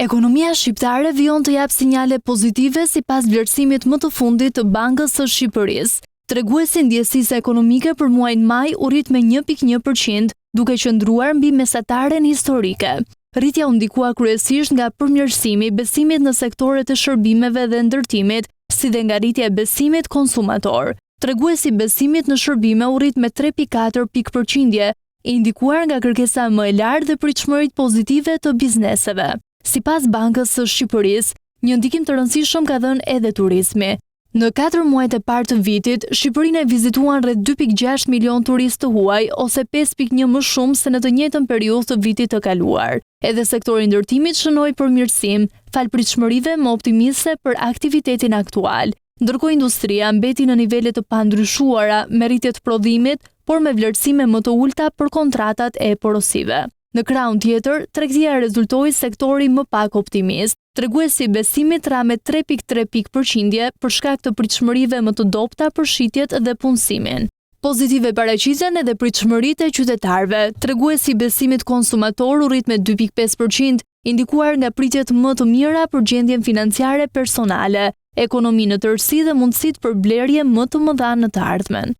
Ekonomia shqiptare vijon të jap sinjale pozitive sipas vlerësimit më të fundit të Bankës së Shqipërisë. Treguesi ndjesisë ekonomike për muajin maj u rrit me 1.1%, duke qëndruar mbi mesataren historike. Rritja u ndikua kryesisht nga përmirësimi i besimit në sektoret e shërbimeve dhe ndërtimit, si dhe nga rritja e besimit konsumator. Treguesi i besimit në shërbime u rrit me 3.4 pikë-përqindje, i ndikuar nga kërkesa më e lartë dhe pritshmëritë pozitive të bizneseve. Sipas Bankës së Shqipërisë, një ndikim të rëndësishëm ka dhënë edhe turizmi. Në 4 muajt e parë të vitit, Shqipërinë e vizituan rreth 2.6 milion turistë të huaj, ose 5.1 më shumë se në të njëjtën periudhë të vitit të kaluar. Edhe sektori i ndërtimit shënoi përmirësim, fal pritshmërive më optimiste për aktivitetin aktual. Ndërkohë industria mbeti në nivele të pandryshuara me rritje të prodhimit, por me vlerësime më të ulta për kontratat e porosive. Në krahun tjetër, tregtia rezultoi sektori më pak optimist. Treguesi i besimit ra me 3.3 pikë-përqindje për shkak të pritshmërive më të dobta për shitjet dhe punësimin. Pozitive paraqiten edhe pritshmëritë e qytetarëve. Treguesi i besimit konsumator u rrit me 2.5%, indikuar nga pritjet më të mira për gjendjen financiare personale, ekonominë në tërësi dhe mundësitë për blerje më të mëdha në të ardhmen.